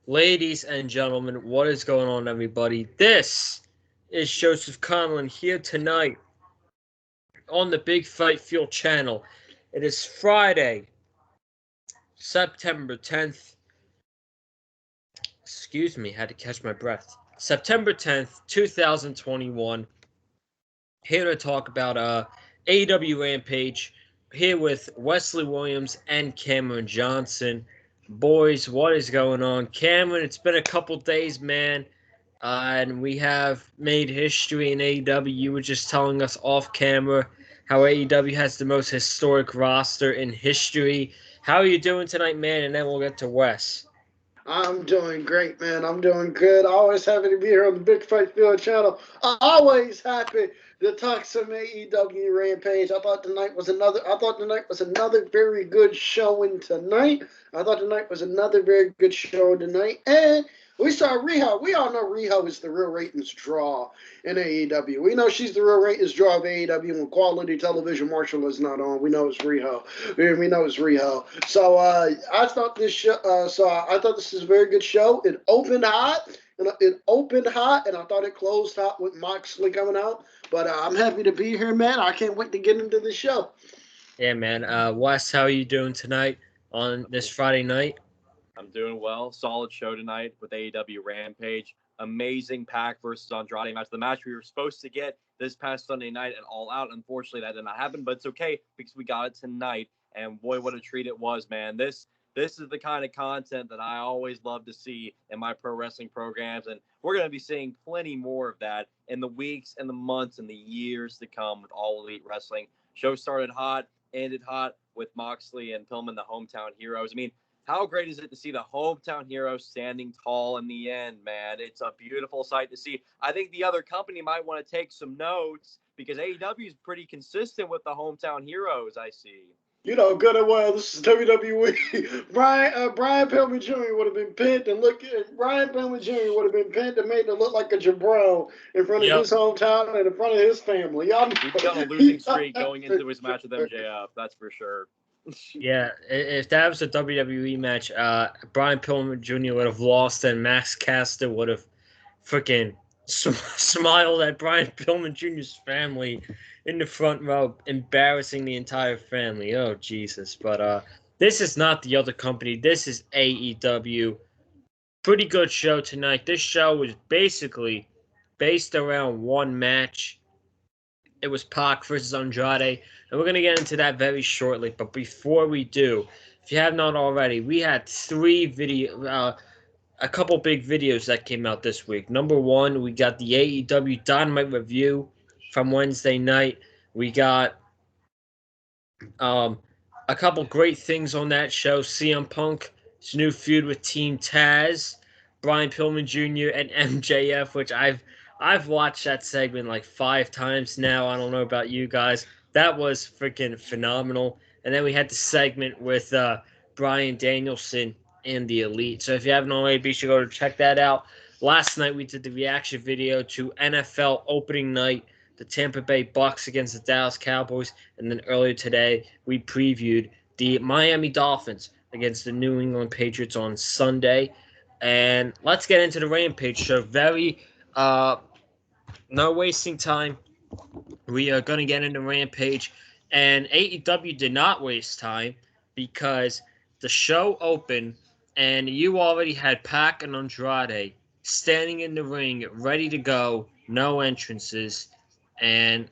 Ladies and gentlemen, what is going on, everybody? This is Joseph Conlon here tonight on the Big Fight Fuel channel. It is Friday, September 10th. Excuse me, had to catch my breath. September 10th, 2021. Here to talk about AEW Rampage. Here with Wesley Williams and Cameron Johnson. Boys, what is going on? Cameron, it's been a couple days, man. And we have made history in AEW. You were just telling us off camera how AEW has the most historic roster in history. How are you doing tonight, man? And then we'll get to Wes. I'm doing great, man. I'm doing good. Always happy to be here on the Big Fight Field channel. Always happy to talk some AEW Rampage. I thought tonight was another very good showing tonight. I thought tonight was another very good show tonight. And we saw Riho. We all know Riho is the real ratings draw in AEW. We know she's the real ratings draw of AEW when quality television Marshall is not on. We know it's Riho. We know it's Riho. So I thought I thought this is a very good show. It opened hot. And I thought it closed hot with Moxley coming out. But I'm happy to be here, man. I can't wait to get into the show. Yeah, man. Wes, how are you doing tonight on this Friday night? I'm doing well. Solid show tonight with AEW Rampage. Amazing Pac versus Andrade match. The match we were supposed to get this past Sunday night at All Out. Unfortunately, that did not happen, but it's okay because we got it tonight. And boy, what a treat it was, man. This is the kind of content that I always love to see in my pro wrestling programs. And we're going to be seeing plenty more of that in the weeks and the months and the years to come with All Elite Wrestling. Show started hot, ended hot with Moxley and Pillman, the hometown heroes. I mean, how great is it to see the hometown heroes standing tall in the end, man? It's a beautiful sight to see. I think the other company might want to take some notes because AEW is pretty consistent with the hometown heroes, I see. You know, good and well, this is WWE. Brian Pillman Jr. would have been pinned and Brian Pillman Jr. would have been pinned and made to look like a jabron in front of his hometown and in front of his family. Y'all know. He's got a losing streak going into his match with MJF, that's for sure. Yeah, if that was a WWE match, Brian Pillman Jr. would have lost, and Max Caster would have freaking smiled at Brian Pillman Jr.'s family in the front row, embarrassing the entire family. Oh, Jesus. But this is not the other company. This is AEW. Pretty good show tonight. This show was basically based around one match. It was Pac versus Andrade, and we're going to get into that very shortly. But before we do, if you have not already, we had a couple big videos that came out this week. Number one, we got the AEW Dynamite review from Wednesday night. We got a couple great things on that show. CM Punk's new feud with Team Taz, Brian Pillman Jr. and MJF, which I've watched that segment like 5 times now. I don't know about you guys. That was freaking phenomenal. And then we had the segment with Bryan Danielson and the Elite. So if you haven't already, be sure to go to check that out. Last night we did the reaction video to NFL opening night, the Tampa Bay Bucks against the Dallas Cowboys, and then earlier today we previewed the Miami Dolphins against the New England Patriots on Sunday. And let's get into the Rampage show. No wasting time. We are going to get into Rampage. And AEW did not waste time because the show opened and you already had Pac and Andrade standing in the ring, ready to go, no entrances. And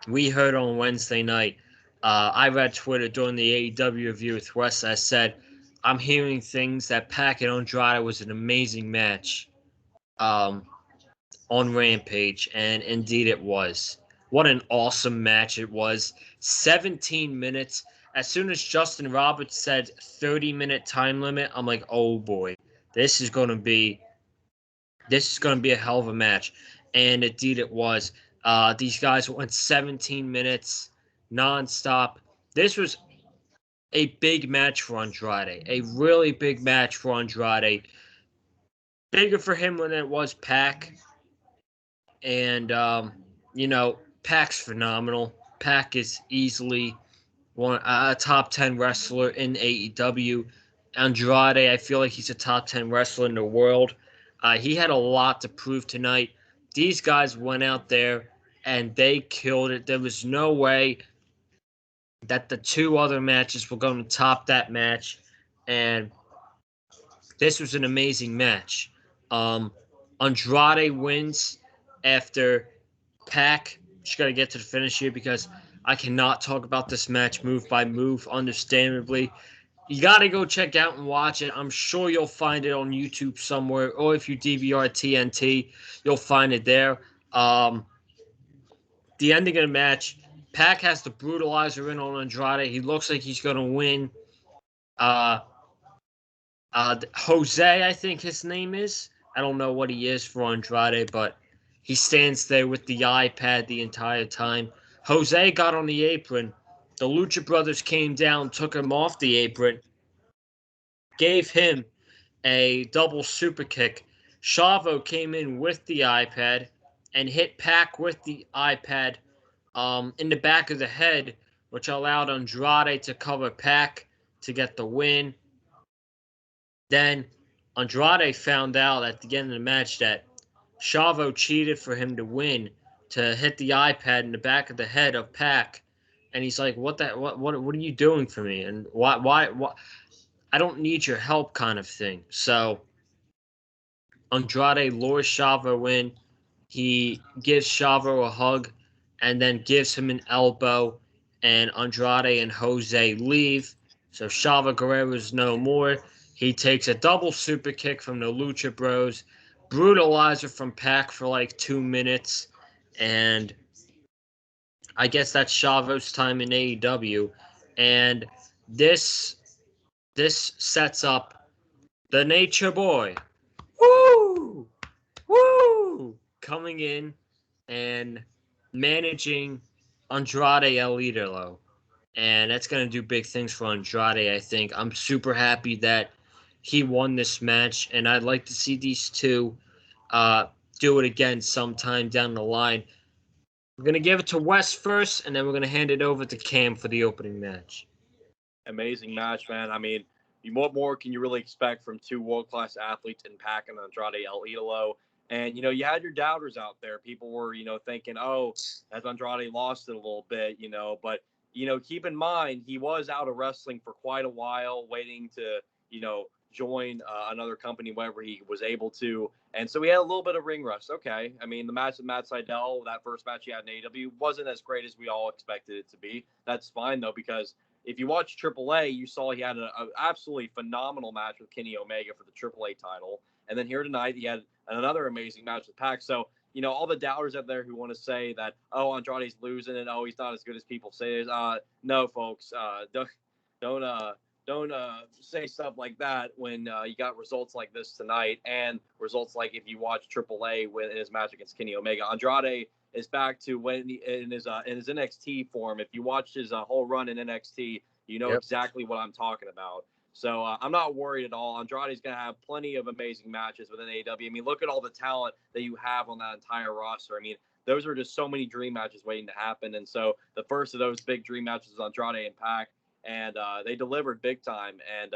we heard on Wednesday night, I read Twitter during the AEW review with Wes. I said, I'm hearing things that Pac and Andrade was an amazing match on Rampage, and indeed it was. What an awesome match it was. 17 minutes. As soon as Justin Roberts said 30-minute time limit, I'm like, oh boy, this is gonna be a hell of a match. And indeed it was. These guys went 17 minutes nonstop. This was a big match for Andrade. A really big match for Andrade. Bigger for him than it was Pac. And, Pac's phenomenal. Pac is easily a top 10 wrestler in AEW. Andrade, I feel like he's a top 10 wrestler in the world. He had a lot to prove tonight. These guys went out there and they killed it. There was no way that the two other matches were going to top that match. And this was an amazing match. Andrade wins after Pac. Just got to get to the finish here because I cannot talk about this match move by move, understandably. You got to go check out and watch it. I'm sure you'll find it on YouTube somewhere, or if you DVR TNT, you'll find it there. The ending of the match, Pac has the brutalizer in on Andrade. He looks like he's going to win. Uh, Jose, I think his name is. I don't know what he is for Andrade, but he stands there with the iPad the entire time. Jose got on the apron. The Lucha Brothers came down, took him off the apron, gave him a double super kick. Chavo came in with the iPad and hit Pac with the iPad in the back of the head, which allowed Andrade to cover Pac to get the win. Then Andrade found out at the end of the match that Chavo cheated for him to win, to hit the iPad in the back of the head of Pac, and he's like, "What are you doing for me? And why? I don't need your help," kind of thing. So Andrade lures Chavo in. He gives Chavo a hug, and then gives him an elbow, and Andrade and Jose leave. So Chavo Guerrero is no more. He takes a double super kick from the Lucha Bros, brutalizer from Pac for like 2 minutes, and I guess that's Chavo's time in AEW. And this sets up the Nature Boy. Woo! Woo! Coming in and managing Andrade El Idolo. And that's going to do big things for Andrade, I think. I'm super happy that he won this match, and I'd like to see these two do it again sometime down the line. We're going to give it to Wes first, and then we're going to hand it over to Cam for the opening match. Amazing match, man. I mean, what more can you really expect from two world-class athletes in Pac and Andrade El Idolo? And, you had your doubters out there. People were, thinking, oh, has Andrade lost it a little bit, but, keep in mind, he was out of wrestling for quite a while, waiting to, join another company whenever he was able to. And so he had a little bit of ring rust. Okay. I mean, the match with Matt Sydal, that first match he had in AEW, wasn't as great as we all expected it to be. That's fine, though, because if you watch AAA, you saw he had an absolutely phenomenal match with Kenny Omega for the AAA title. And then here tonight, he had another amazing match with Pac. So, all the doubters out there who want to say that, oh, Andrade's losing and, oh, he's not as good as people say, no, folks, don't say stuff like that when you got results like this tonight and results like if you watch AAA in his match against Kenny Omega. Andrade is back to when in his NXT form. If you watch his whole run in NXT, you know exactly what I'm talking about. So I'm not worried at all. Andrade's going to have plenty of amazing matches within AEW. I mean, look at all the talent that you have on that entire roster. I mean, those are just so many dream matches waiting to happen. And so the first of those big dream matches is Andrade and Pac, and they delivered big time. And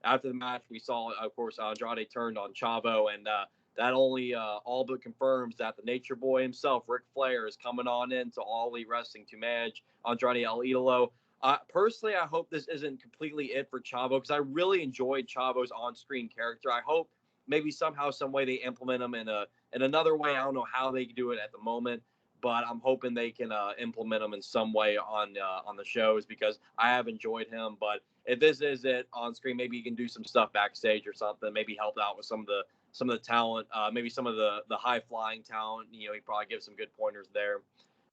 after the match, we saw, of course, Andrade turned on Chavo, and that only all but confirms that the Nature Boy himself, Ric Flair, is coming on into All Elite Wrestling to manage Andrade El Idolo. Personally, I hope this isn't completely it for Chavo, because I really enjoyed Chavo's on-screen character. I hope maybe somehow, some way they implement him in another way. I don't know how they can do it at the moment, but I'm hoping they can implement him in some way on the shows, because I have enjoyed him. But if this is it on screen, maybe he can do some stuff backstage or something. Maybe help out with some of the talent, maybe some of the high flying talent. He probably gives some good pointers there.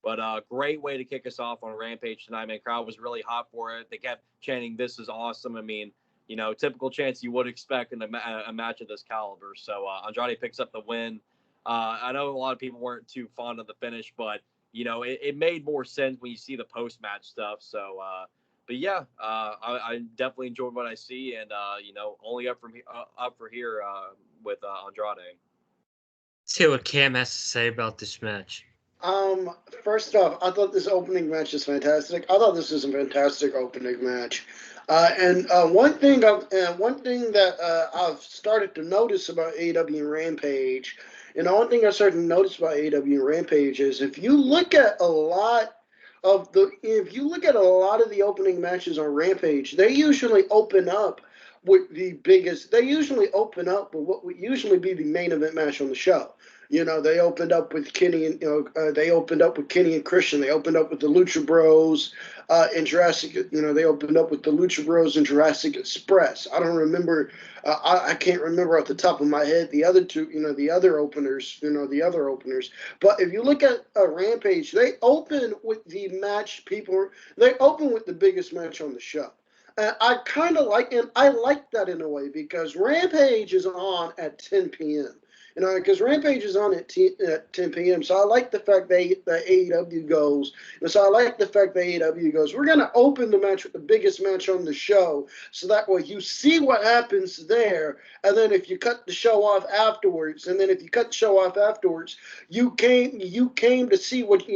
But great way to kick us off on Rampage tonight, man. Crowd was really hot for it. They kept chanting, "This is awesome." I mean, typical chants you would expect in a match of this caliber. So Andrade picks up the win. I know a lot of people weren't too fond of the finish, but it made more sense when you see the post-match stuff. So, but yeah, I definitely enjoyed what I see, and only up for here with Andrade. Let's hear what Cam has to say about this match. First off, I thought this opening match is fantastic. I thought this was a fantastic opening match. One thing that I've started to notice about AEW Rampage, and the one thing I started to notice about AEW Rampage is if you look at a lot of the opening matches on Rampage, they usually open up with what would usually be the main event match on the show. They opened up with Kenny and Christian. They opened up with the Lucha Bros and Jurassic. They opened up with the Lucha Bros and Jurassic Express. I don't remember. I can't remember off the top of my head the other two. The other openers. But if you look at Rampage, they open with the match people. They open with the biggest match on the show. I kind of like, and I like that in a way because Rampage is on at 10 p.m. Because Rampage is on at 10 p.m. So I like the fact that AEW goes. And so I like the fact that AEW goes, we're going to open the match with the biggest match on the show. So that way you see what happens there. And then if you cut the show off afterwards, you came to see what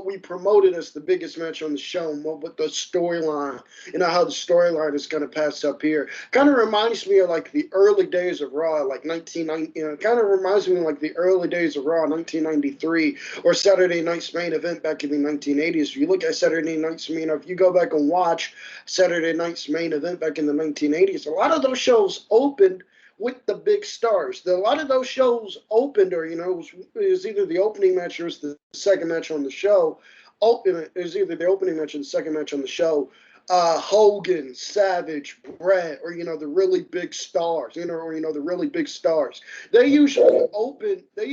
we promoted as the biggest match on the show and what the storyline, how the storyline is going to pass up here. Kind of reminds me of like the early days of Raw, like 1990. Kind of reminds me of like the early days of Raw, 1993, or Saturday Night's Main Event back in the 1980s. If you look at Saturday Night's if you go back and watch Saturday Night's Main Event back in the 1980s, a lot of those shows opened with the big stars. A lot of those shows opened, or it was either the opening match or it was the second match on the show. It was either the opening match or the second match on the show. Hogan, Savage, Brett, or the really big stars, the really big stars. They usually open the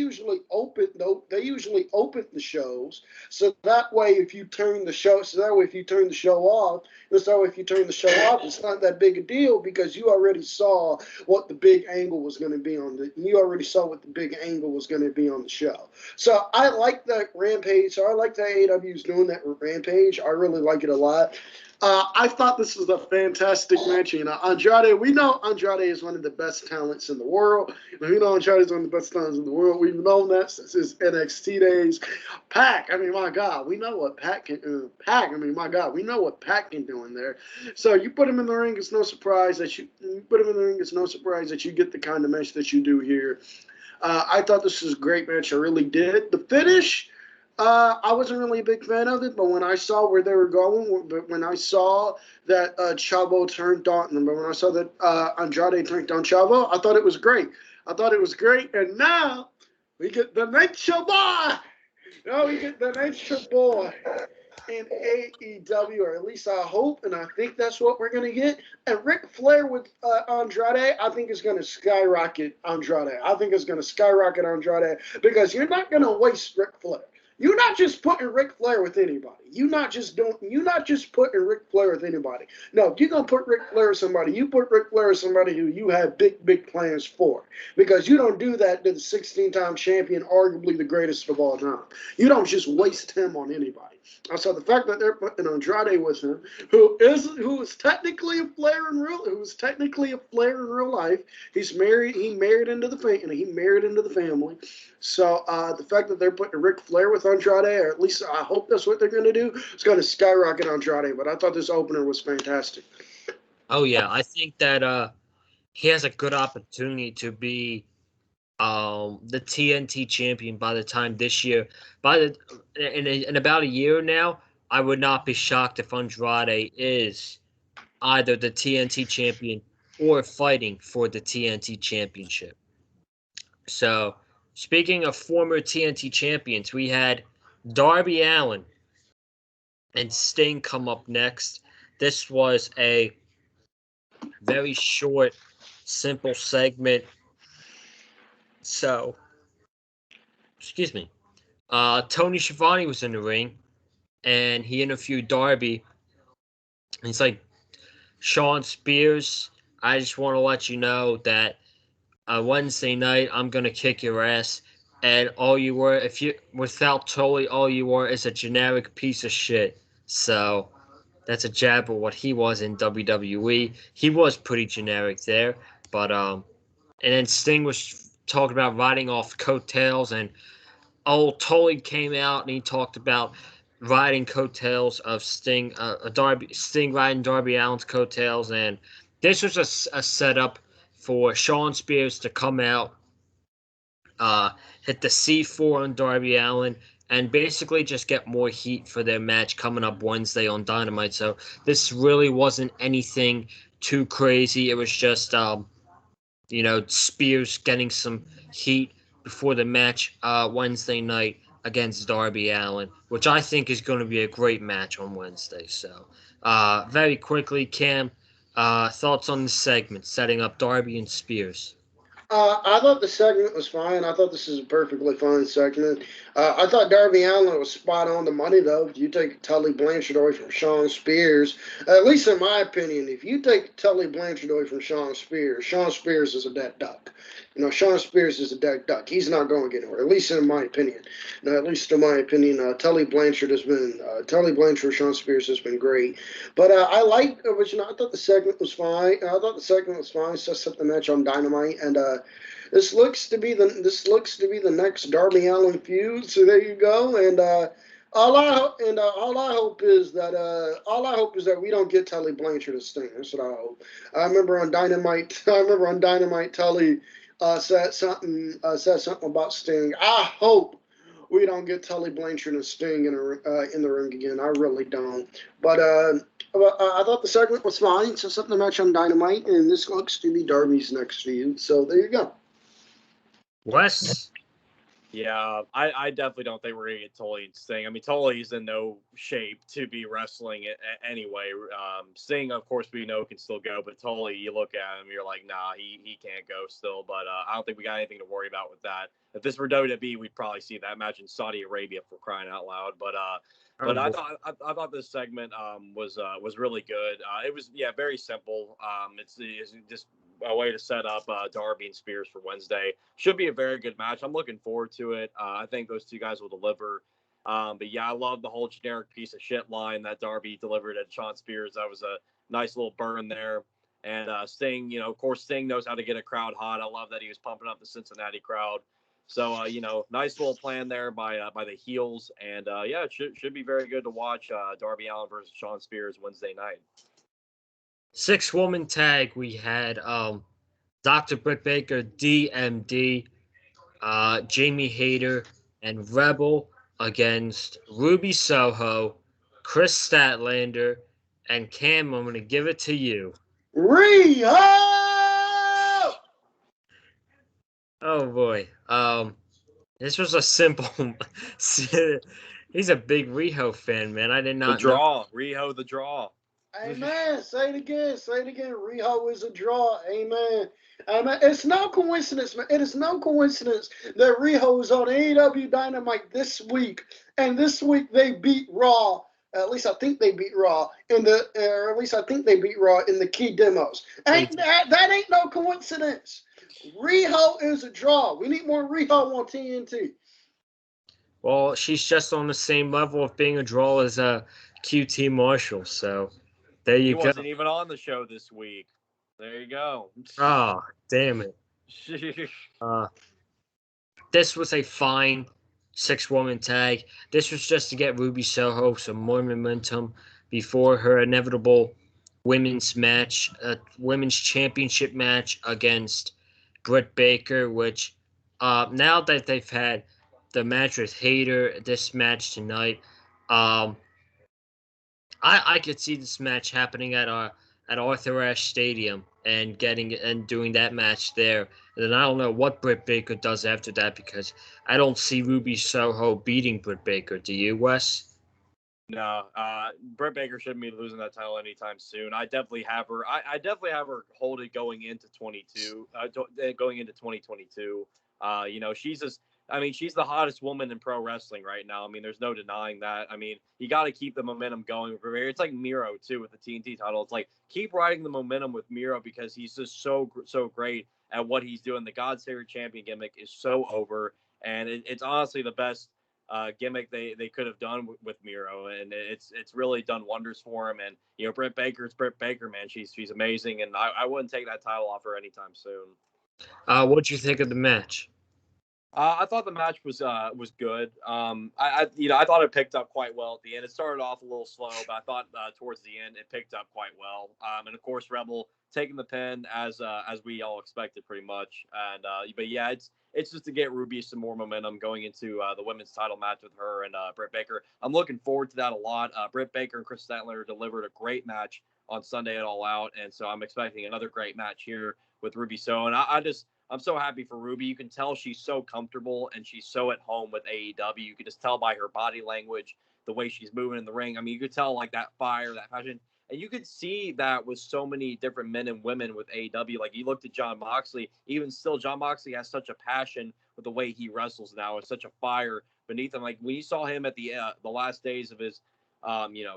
shows. So that way, if you turn the show off, it's not that big a deal because you already saw what the big angle was going to be on the show. So I like that Rampage. So I like that AEW is doing that with Rampage. I really like it a lot. I thought this was a fantastic match. Andrade, we know Andrade is one of the best talents in the world. We know Andrade is one of the best talents in the world. We've known that since his NXT days. Pac, my God, we know what Pac can do. We know what Pac can do in there. So you put him in the ring, it's no surprise that you get the kind of match that you do here. I thought this was a great match. I really did. The finish, I wasn't really a big fan of it, but when I saw where they were going, when I saw that Chavo turned on them, but when I saw that Andrade turned on Chavo, I thought it was great. And now we get the Nature Boy. In AEW, or at least I hope, and I think that's what we're going to get. And Ric Flair with Andrade, I think is going to skyrocket Andrade. Because you're not going to waste Ric Flair. You're not just putting Ric Flair with anybody. You're not just putting Ric Flair with anybody. No, if you're gonna put Ric Flair with somebody, you put Ric Flair with somebody who you have big plans for. Because you don't do that to the 16-time champion, arguably the greatest of all time. You don't just waste him on anybody. So the fact that they're putting Andrade with him, who is technically a Flair in real life. He married into the family. So the fact that they're putting Ric Flair with Andrade, or at least I hope that's what they're going to do, it's going to skyrocket Andrade. But I thought this opener was fantastic. Oh yeah, I think that he has a good opportunity to be the TNT champion by the time this year. In about a year now, I would not be shocked if Andrade is either the TNT champion or fighting for the TNT championship. So, speaking of former TNT champions, we had Darby Allin and Sting come up next. This was a very short, simple segment. So, excuse me. Tony Schiavone was in the ring, and he interviewed Darby. He's like, Sean Spears, I just want to let you know that Wednesday night I'm gonna kick your ass, and without Tully, all you were is a generic piece of shit. So that's a jab at what he was in WWE. He was pretty generic there, but and then Sting was talking about riding off coattails, and old Tully came out and he talked about riding coattails of Sting, Sting riding Darby Allin's coattails, and this was a setup for Shawn Spears to come out, hit the C4 on Darby Allin, and basically just get more heat for their match coming up Wednesday on Dynamite. So this really wasn't anything too crazy. It was just, Spears getting some heat before the match Wednesday night against Darby Allin, which I think is going to be a great match on Wednesday. So, very quickly, Cam, thoughts on the segment setting up Darby and Spears? I thought the segment was fine. I thought this is a perfectly fine segment. I thought Darby Allin was spot on the money, though. If you take Tully Blanchard away from Shawn Spears, at least in my opinion, if you take Tully Blanchard away from Shawn Spears is a dead duck. Shawn Spears is a dead duck. He's not going anywhere, at least in my opinion. At least in my opinion, Tully Blanchard, Shawn Spears has been great. But I thought the segment was fine. So I set the match on Dynamite, and this looks to be the next Darby Allin feud. So there you go. And all I hope is that we don't get Tully Blanchard as Sting. That's what I hope. I remember on Dynamite, Tully said something about Sting. I hope we don't get Tully Blanchard and Sting in the ring again. I really don't. But I thought the segment was fine. So set the match on Dynamite, and this looks to be Darby's next feud. So there you go. Wes? Yeah, I definitely don't think we're going to get Tully and Sting. I mean, Tully's in no shape to be wrestling it anyway. Sting, of course, we know can still go, but Tully, you look at him, you're like, nah, he can't go still. But I don't think we got anything to worry about with that. If this were WWE, we'd probably see that match in Saudi Arabia, for crying out loud. But I thought this segment was really good. It was very simple. It's just a way to set up Darby and Spears for Wednesday. Should be a very good match. I'm looking forward to it. I think those two guys will deliver. But yeah, I love the whole generic piece of shit line that Darby delivered at Shawn Spears. That was a nice little burn there. And Sting, of course, Sting knows how to get a crowd hot. I love that he was pumping up the Cincinnati crowd. So, nice little plan there by the heels. And, it should be very good to watch Darby Allin versus Shawn Spears Wednesday night. 6-woman tag, we had Dr. Britt Baker, DMD, Jamie Hayter, and Rebel against Ruby Soho, Chris Statlander, and Cam. I'm going to give it to you. Riho! Oh boy. This was a simple. He's a big Riho fan, man. I did not the draw. know. Riho, the draw. Amen. Say it again. Riho is a draw. Amen. It's no coincidence, man. It is no coincidence that Riho is on AEW Dynamite this week, and this week they beat Raw. At least I think they beat Raw in the key demos. That ain't no coincidence. Riho is a draw. We need more Riho on TNT. Well, she's just on the same level of being a draw as QT Marshall. So there you go. He wasn't even on the show this week. There you go. Oh, damn it. This was a fine 6-woman tag. This was just to get Ruby Soho some more momentum before her inevitable women's championship match against Britt Baker, which now that they've had the match with Hayter, this match tonight, I could see this match happening at Arthur Ashe Stadium and doing that match there. And then I don't know what Britt Baker does after that, because I don't see Ruby Soho beating Britt Baker. Do you, Wes? No, Britt Baker shouldn't be losing that title anytime soon. I definitely have her. I definitely have her hold it going into 2022. She's the hottest woman in pro wrestling right now. I mean, there's no denying that. I mean, you got to keep the momentum going for her. It's like Miro too with the TNT title. It's like keep riding the momentum with Miro, because he's just so great at what he's doing. The God Savior Champion gimmick is so over, and it's honestly the best gimmick they could have done with Miro, and it's really done wonders for him. And Britt Baker's Britt Baker, man. She's amazing, and I wouldn't take that title off her anytime soon. What'd you think of the match? I thought the match was good. I thought it picked up quite well at the end. It started off a little slow, but I thought towards the end it picked up quite well. And of course, Rebel taking the pin as we all expected, pretty much. And but yeah, it's just to get Ruby some more momentum going into the women's title match with her and Britt Baker. I'm looking forward to that a lot. Britt Baker and Chris Statler delivered a great match on Sunday at All Out, and so I'm expecting another great match here with Ruby So. And I'm so happy for Ruby. You can tell she's so comfortable and she's so at home with AEW. You can just tell by her body language, the way she's moving in the ring. I mean, you could tell like that fire, that passion. And you could see that with so many different men and women with AEW. Like you looked at Jon Moxley, even still, Jon Moxley has such a passion with the way he wrestles now. It's such a fire beneath him. Like when you saw him at the last days of his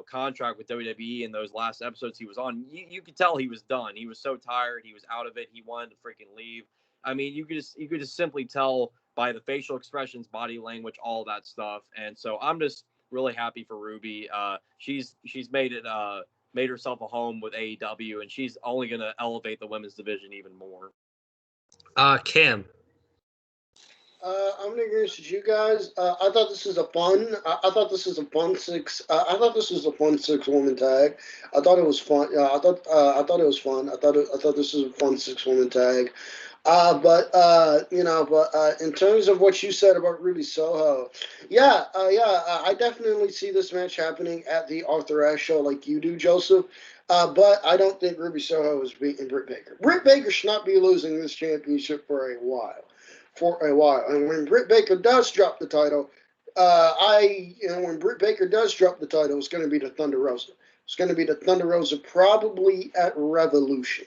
contract with WWE in those last episodes he was on, you could tell he was done. He was so tired. He was out of it. He wanted to freaking leave. I mean, you could just simply tell by the facial expressions, body language, all that stuff. And so I'm just really happy for Ruby. She's made herself a home with AEW, and she's only going to elevate the women's division even more. Cam. I'm gonna agree with you guys. I thought this was a fun. I thought this was a fun six. I thought this was a fun 6-woman tag. I thought it was fun. I thought it was fun. I thought this was a fun 6-woman tag. But in terms of what you said about Ruby Soho, I definitely see this match happening at the Arthur Ashe show, like you do, Joseph. But I don't think Ruby Soho is beating Britt Baker. Britt Baker should not be losing this championship for a while. And when Britt Baker does drop the title, when Britt Baker does drop the title, it's going to be the Thunder Rosa. It's going to be the Thunder Rosa probably at Revolution.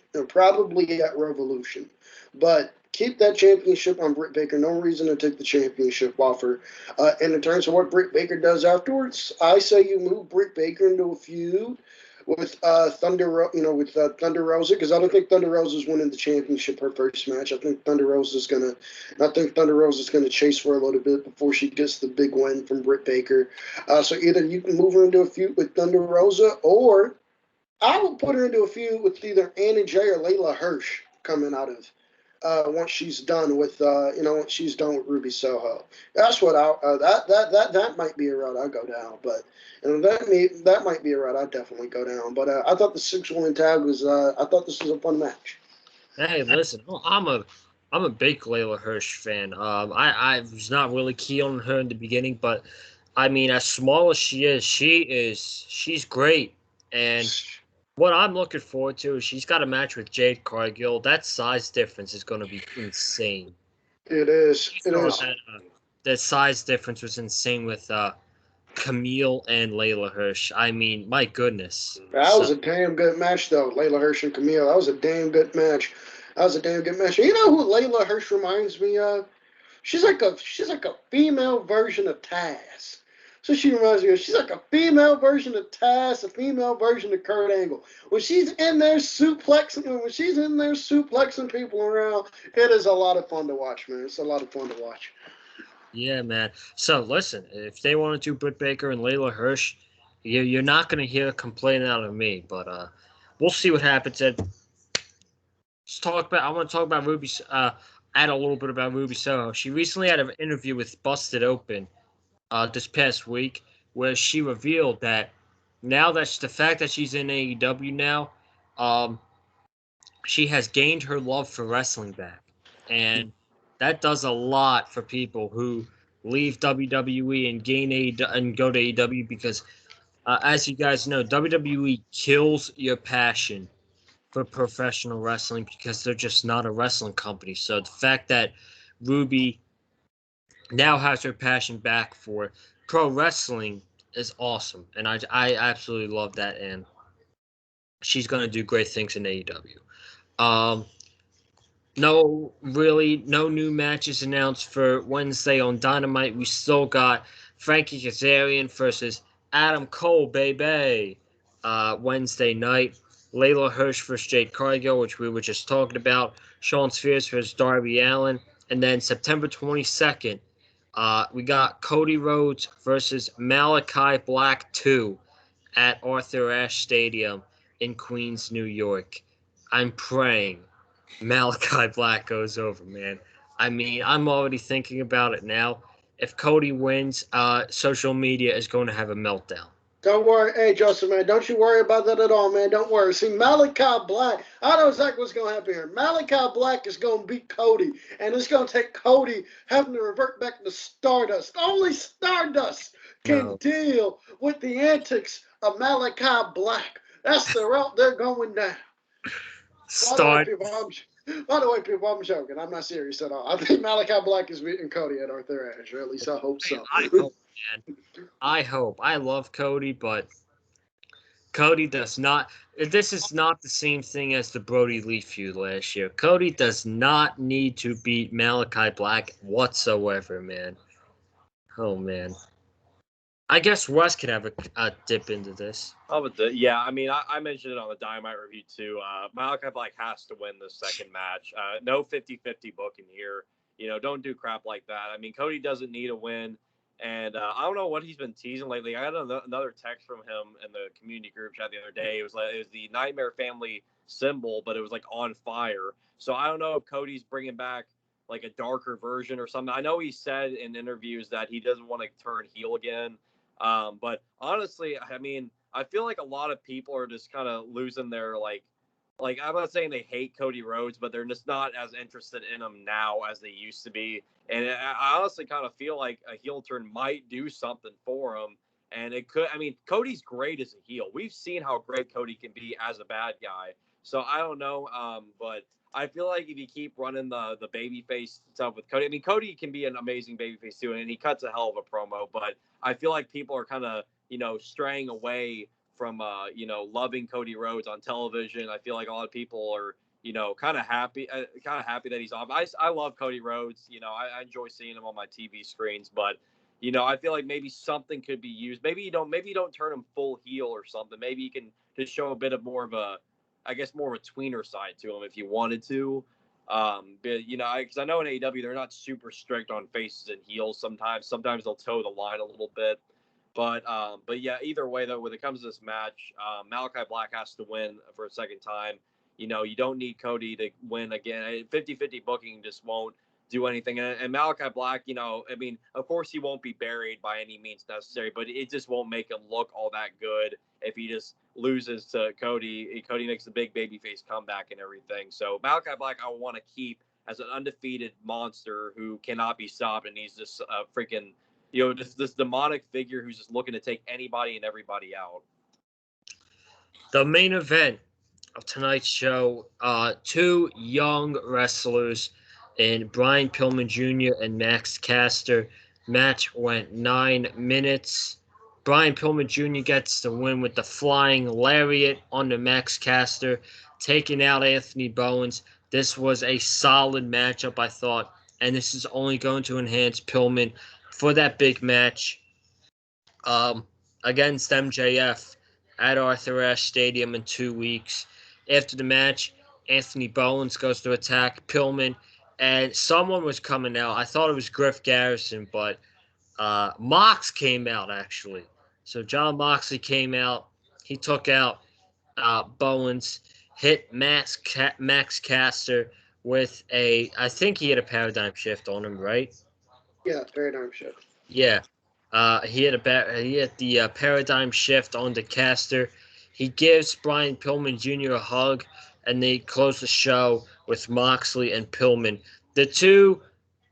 But keep that championship on Britt Baker. No reason to take the championship off her. And in terms of what Britt Baker does afterwards, I say you move Britt Baker into a feud with Thunder Rosa, because I don't think Thunder Rosa is winning the championship her first match. I think Thunder Rosa is gonna chase for a little bit before she gets the big win from Britt Baker. So either you can move her into a feud with Thunder Rosa, or I will put her into a feud with either Anna Jay or Layla Hirsch coming out of once she's done with Ruby Soho. That's what that might be a route I go down, but that might be a route I definitely go down. But I thought the 6-woman tag was I thought this was a fun match. Hey, listen, I'm a big Layla Hirsch fan. I was not really keen on her in the beginning, but I mean, as small as she's great. And what I'm looking forward to is she's got a match with Jade Cargill. That size difference is going to be insane. It is. That size difference was insane with Camille and Layla Hirsch. I mean, my goodness. That was a damn good match, though. Layla Hirsch and Camille. That was a damn good match. You know who Layla Hirsch reminds me of? She's like a female version of Taz. So she reminds me of, she's like a female version of Taz, a female version of Kurt Angle. When she's in there suplexing people around, it is a lot of fun to watch, man. It's a lot of fun to watch. Yeah, man. So listen, if they want to do Britt Baker and Layla Hirsch, you're not going to hear a complaint out of me. But we'll see what happens. Ed. I want to talk about Ruby. Add a little bit about Ruby Soho. She recently had an interview with Busted Open this past week, where she revealed that now that's the fact that she's in AEW now, she has gained her love for wrestling back, and that does a lot for people who leave WWE and and go to AEW because, as you guys know, WWE kills your passion for professional wrestling because they're just not a wrestling company. So the fact that Ruby now has her passion back for pro wrestling is awesome, and I absolutely love that, and she's going to do great things in AEW. No new matches announced for Wednesday on Dynamite. We still got Frankie Kazarian versus Adam Cole, baby. Wednesday night. Layla Hirsch versus Jade Cargill, which we were just talking about. Shawn Spears versus Darby Allin. And then September 22nd, we got Cody Rhodes versus Malachi Black 2 at Arthur Ashe Stadium in Queens, New York. I'm praying Malachi Black goes over, man. I mean, I'm already thinking about it now. If Cody wins, social media is going to have a meltdown. Don't worry. Hey, Joseph, man, don't you worry about that at all, man. Don't worry. See, Malachi Black, I know exactly what's going to happen here. Malachi Black is going to beat Cody, and it's going to take Cody having to revert back to Stardust. Only Stardust can deal with the antics of Malachi Black. That's the route they're going down. By the way, people, I'm joking. I'm not serious at all. I think Malachi Black is beating Cody at Arthur Ashe, or at least I hope so. I hope, man. I hope. I love Cody, but Cody does not. This is not the same thing as the Brody Lee feud last year. Cody does not need to beat Malachi Black whatsoever, man. Oh, man. I guess Russ could have a dip into this. Yeah, I mean, I mentioned it on the Dynamite review too. Malachi Black has to win the second match. No 50-50 booking here. Don't do crap like that. I mean, Cody doesn't need a win. And I don't know what he's been teasing lately. I got another text from him in the community group chat the other day. It was the Nightmare Family symbol, but it was like on fire. So I don't know if Cody's bringing back like a darker version or something. I know he said in interviews that he doesn't want to turn heel again. But honestly, I mean, I feel like a lot of people are just kind of losing their like I'm not saying they hate Cody Rhodes, but they're just not as interested in him now as they used to be. And I honestly kind of feel like a heel turn might do something for him. And it could, I mean, Cody's great as a heel. We've seen how great Cody can be as a bad guy. So I don't know. But I feel like if you keep running the babyface stuff with Cody, I mean, Cody can be an amazing babyface too, and he cuts a hell of a promo. But I feel like people are kind of, straying away from, loving Cody Rhodes on television. I feel like a lot of people are, kind of happy that he's off. I love Cody Rhodes. I enjoy seeing him on my TV screens, but I feel like maybe something could be used. Maybe you don't turn him full heel or something. Maybe you can just show a bit of more of a tweener side to him if you wanted to. But because I know in AEW they're not super strict on faces and heels. Sometimes they'll toe the line a little bit. But yeah, either way though, when it comes to this match, Malachi Black has to win for a second time. You don't need Cody to win again. 50-50 booking just won't do anything. And Malachi Black, I mean, of course he won't be buried by any means necessary, but it just won't make him look all that good if he just loses to Cody. Cody makes the big babyface comeback and everything. So Malachi Black, I want to keep as an undefeated monster who cannot be stopped, and he's just freaking, this demonic figure who's just looking to take anybody and everybody out. The main event of tonight's show, two young wrestlers in Brian Pillman Jr. and Max Caster. Match went 9 minutes. Brian Pillman Jr. gets the win with the flying lariat on the Max Caster, taking out Anthony Bowens. This was a solid matchup, I thought, and this is only going to enhance Pillman for that big match against MJF at Arthur Ashe Stadium in 2 weeks. After the match, Anthony Bowens goes to attack Pillman, and someone was coming out. I thought it was Griff Garrison, but Mox came out, actually. So John Moxley came out. He took out Bowens, hit Max Caster with I think he had a paradigm shift on him, right? Yeah, paradigm shift. Yeah. He had the paradigm shift on the Caster. He gives Brian Pillman Jr. a hug, and they close the show with Moxley and Pillman. The two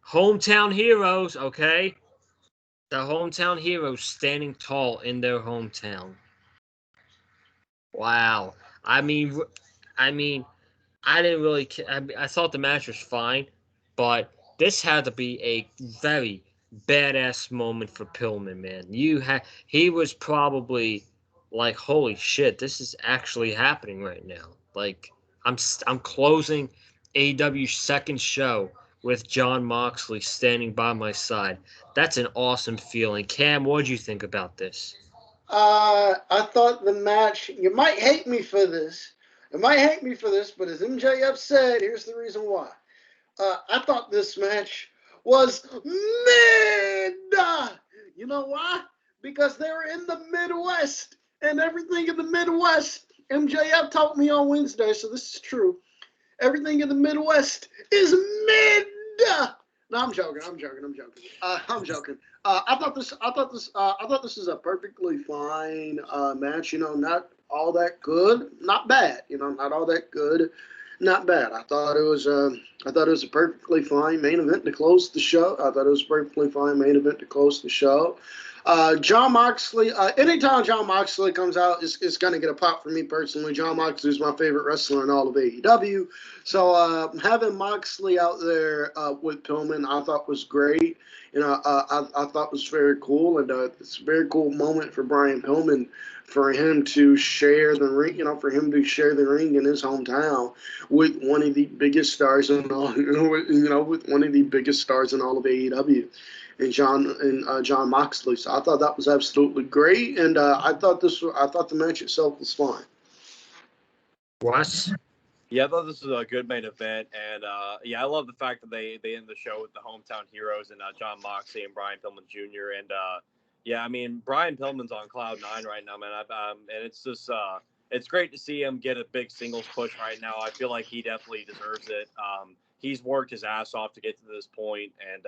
hometown heroes, okay? The hometown heroes standing tall in their hometown. Wow. I mean, I didn't really. I thought the match was fine, but this had to be a very badass moment for Pillman, man. He was probably like, holy shit, this is actually happening right now. Like, I'm closing AEW's second show with John Moxley standing by my side. That's an awesome feeling. Cam, what did you think about this? I thought the match. You might hate me for this. But as MJF said, here's the reason why. I thought this match was mid. You know why? Because they were in the Midwest, and everything in the Midwest, MJF taught me on Wednesday, so this is true. Everything in the Midwest is mid. No, I'm joking. I'm joking. I thought this is a perfectly fine match. Not all that good, not bad. Not all that good, not bad. I thought it was a perfectly fine main event to close the show. John Moxley. Anytime John Moxley comes out, it's going to get a pop for me personally. John Moxley is my favorite wrestler in all of AEW. So having Moxley out there with Pillman, I thought was great. I thought was very cool, and it's a very cool moment for Brian Pillman for him to share the ring. In his hometown with one of the biggest stars in all. With one of the biggest stars in all of AEW. And John Moxley. So I thought that was absolutely great, and I thought the match itself was fine. Russ? Yeah, I thought this was a good main event, and I love the fact that they end the show with the hometown heroes and John Moxley and Brian Pillman Jr. And Brian Pillman's on cloud 9 right now, man. And it's just it's great to see him get a big singles push right now. I feel like he definitely deserves it. He's worked his ass off to get to this point, and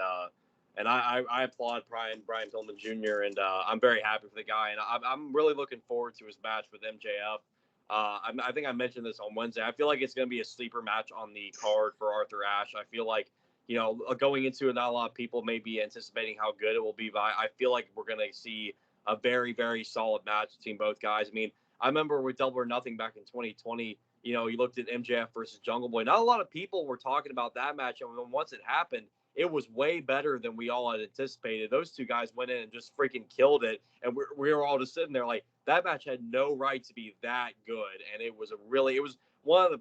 I applaud Brian Pillman Jr. and I'm very happy for the guy, and I'm really looking forward to his match with MJF. I think I mentioned this on Wednesday. I feel like it's going to be a sleeper match on the card for Arthur Ashe. I feel like, going into it, not a lot of people may be anticipating how good it will be, but I feel like we're going to see a very, very solid match between both guys. I mean, I remember with Double or Nothing back in 2020, you looked at MJF versus Jungle Boy. Not a lot of people were talking about that match, and once it happened, it was way better than we all had anticipated. Those two guys went in and just freaking killed it. And we were all just sitting there like, that match had no right to be that good. And it was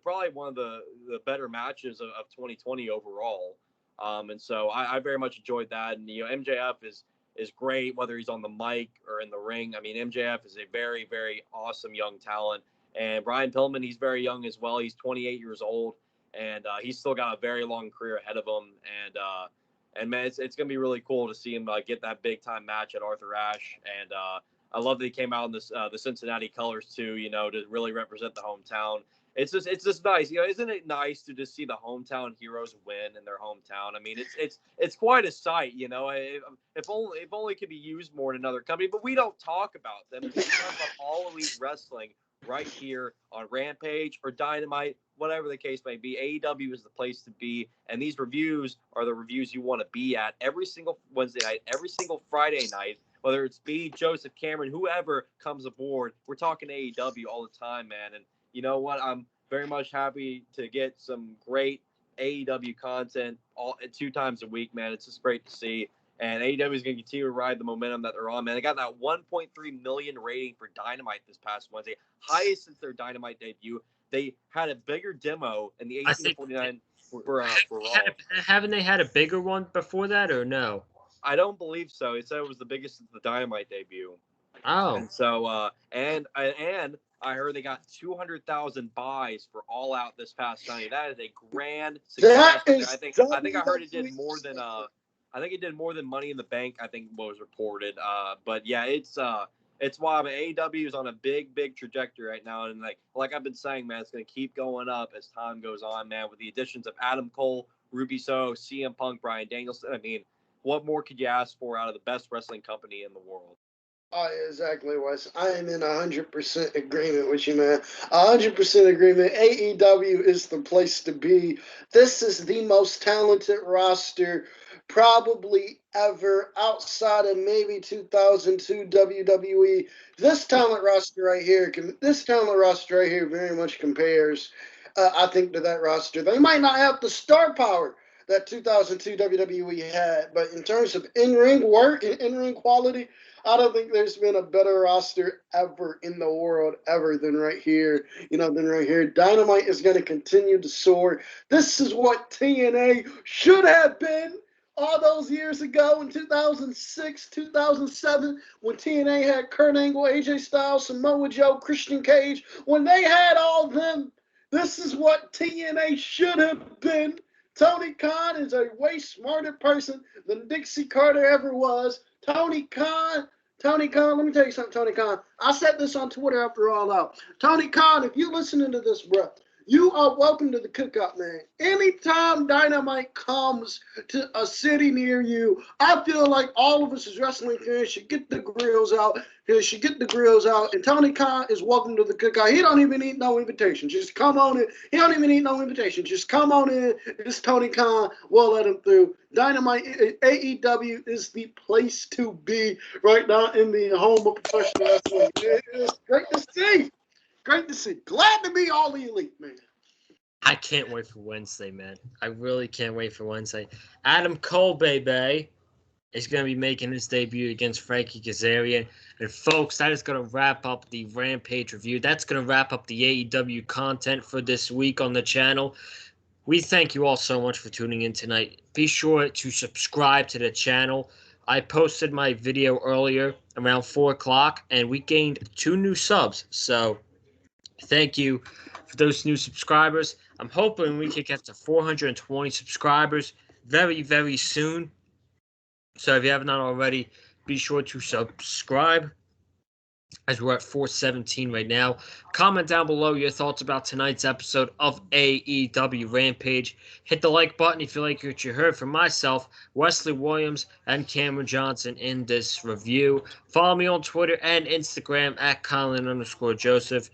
probably one of the better matches of 2020 overall. And so I very much enjoyed that. And, MJF is great, whether he's on the mic or in the ring. I mean, MJF is a very, very awesome young talent. And Brian Pillman, he's very young as well. He's 28 years old. And he's still got a very long career ahead of him. And man, it's going to be really cool to see him get that big time match at Arthur Ashe. And I love that he came out in the Cincinnati colors too, to really represent the hometown. It's just nice, isn't it nice to just see the hometown heroes win in their hometown? I mean, it's quite a sight, if only it could be used more in another company, but we don't talk about them. We talk about All Elite Wrestling right here on Rampage or Dynamite, whatever the case may be. AEW is the place to be, and these reviews are the reviews you want to be at every single Wednesday night, every single Friday night, whether it's me, Joseph, Cameron, whoever comes aboard. We're talking AEW all the time, man, and you know what? I'm very much happy to get some great AEW content 2 times a week, man. It's just great to see. And AEW is going to continue to ride the momentum that they're on, man. They got that 1.3 million rating for Dynamite this past Wednesday, highest since their Dynamite debut. They had a bigger demo in the 1849 for Raw. Haven't they had a bigger one before that, or no? I don't believe so. It said it was the biggest since the Dynamite debut. Oh. And so, and I heard they got 200,000 buys for All Out this past Sunday. That is a grand success. I think I heard it did more than I think it did more than Money in the Bank, I think was reported. But yeah, it's wild. AEW is on a big trajectory right now, and like I've been saying, man, it's gonna keep going up as time goes on, man. With the additions of Adam Cole, Ruby Soho, CM Punk, Bryan Danielson. I mean, what more could you ask for out of the best wrestling company in the world? Exactly, Wes. I am in 100% agreement with you, man. 100% agreement. AEW is the place to be. This is the most talented roster probably ever outside of maybe 2002 WWE. This talent roster right here very much compares, I think, to that roster. They might not have the star power that 2002 WWE had, but in terms of in-ring work and in-ring quality, I don't think there's been a better roster ever in the world than right here. Dynamite is going to continue to soar. This is what TNA should have been all those years ago in 2006, 2007, when TNA had Kurt Angle, AJ Styles, Samoa Joe, Christian Cage. When they had all of them, this is what TNA should have been. Tony Khan is a way smarter person than Dixie Carter ever was. Tony Khan, let me tell you something, Tony Khan. I said this on Twitter after All Out. Tony Khan, if you listening to this, bro, You are welcome to the cookout, man. Anytime Dynamite comes to a city near you, I feel like all of us as wrestling fans should get the grills out. And Tony Khan is welcome to the cookout. He don't even need no invitation. Just come on in. He don't even need no invitation. Just come on in. It's Tony Khan. We'll let him through. Dynamite AEW is the place to be right now in the home of professional wrestling. It's great to see. Great to see. Glad to be all the elite, man. I can't wait for Wednesday, man. I really can't wait for Wednesday. Adam Cole, baby, is going to be making his debut against Frankie Kazarian. And, folks, that is going to wrap up the Rampage review. That's going to wrap up the AEW content for this week on the channel. We thank you all so much for tuning in tonight. Be sure to subscribe to the channel. I posted my video earlier around 4 o'clock, and we gained 2 new subs. So thank you for those new subscribers. I'm hoping we can get to 420 subscribers very, very soon. So if you have not already, be sure to subscribe, as we're at 417 right now. Comment down below your thoughts about tonight's episode of AEW Rampage. Hit the like button if you like what you heard from myself, Wesley Williams, and Cameron Johnson in this review. Follow me on Twitter and Instagram at Colin_Joseph.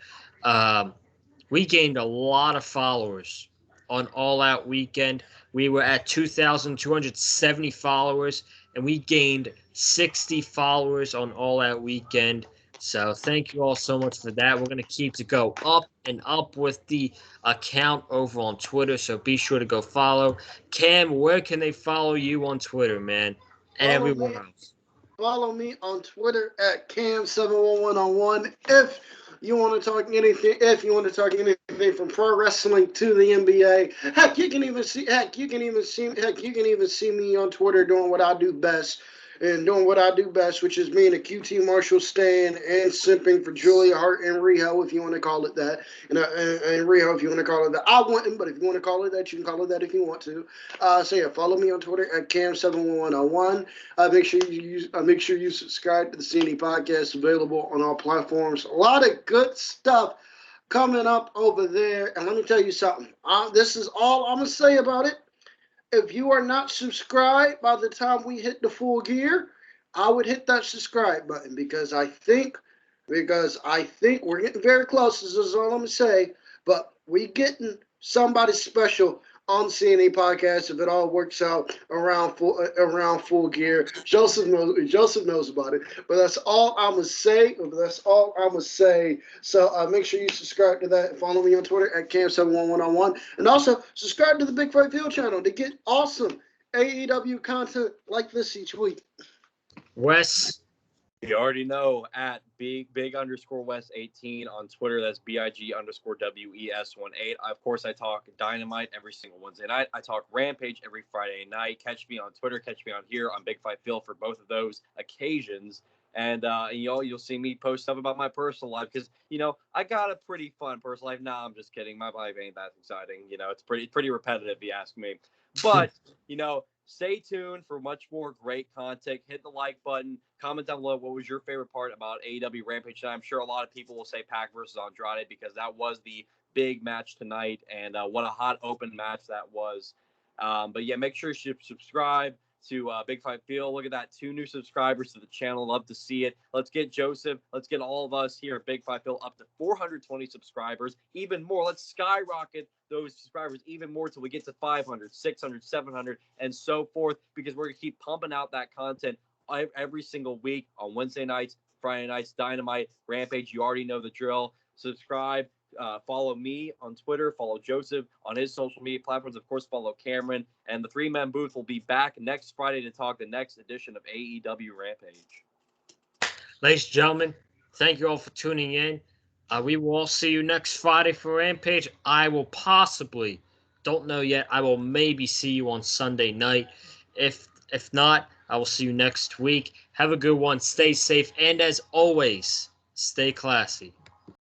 We gained a lot of followers on All Out Weekend. We were at 2,270 followers, and we gained 60 followers on All Out Weekend. So thank you all so much for that. We're going to keep to go up and up with the account over on Twitter, so be sure to go follow. Cam, where can they follow you on Twitter, man? And everyone else. Follow me on Twitter at Cam711on1. If you want to talk anything from pro wrestling to the NBA, you can even see me on Twitter doing what I do best. Which is being a QT Marshall stan and simping for Julia Hart and Riho, if you want to call it that. And Riho, if you want to call it that. I wouldn't, but if you want to call it that, you can call it that if you want to. So yeah, follow me on Twitter at Cam711on1. Make sure you subscribe to the CNE podcast, available on all platforms. A lot of good stuff coming up over there. And let me tell you something. This is all I'm going to say about it. If you are not subscribed by the time we hit the full gear, I would hit that subscribe button because I think we're getting very close. This is all I'm gonna say. But we getting somebody special on the CNE podcast if it all works out around full gear. Joseph knows about it. But that's all I'm gonna say. So make sure you subscribe to that. Follow me on Twitter at Cam711on1. And also subscribe to the Big Fight Field channel to get awesome AEW content like this each week. Wes. You already know, at big_West18 on Twitter. That's BIG_WES18. Of course, I talk Dynamite every single Wednesday night. I talk Rampage every Friday night. Catch me on Twitter. Catch me on here on Big Fight Phil for both of those occasions. And you'll see me post stuff about my personal life because I got a pretty fun personal life. Nah, I'm just kidding. My life ain't that exciting. It's pretty repetitive if you ask me. But stay tuned for much more great content. Hit the like button. Comment down below what was your favorite part about AEW Rampage tonight. I'm sure a lot of people will say Pac versus Andrade because that was the big match tonight, and what a hot open match that was. But yeah, make sure you subscribe to Big Fight Feel. Look at that, 2 new subscribers to the channel. Love to see it. Let's get Joseph. Let's get all of us here at Big Fight Feel up to 420 subscribers. Even more. Let's skyrocket those subscribers even more till we get to 500, 600, 700, and so forth, because we're going to keep pumping out that content every single week on Wednesday nights, Friday nights, Dynamite, Rampage. You already know the drill. Subscribe. Follow me on Twitter. Follow Joseph on his social media platforms. Of course, follow Cameron. And the 3-man booth will be back next Friday to talk the next edition of AEW Rampage. Ladies and gentlemen, thank you all for tuning in. We will all see you next Friday for Rampage. I will possibly, don't know yet, I will maybe see you on Sunday night. If not, I will see you next week. Have a good one. Stay safe. And as always, stay classy.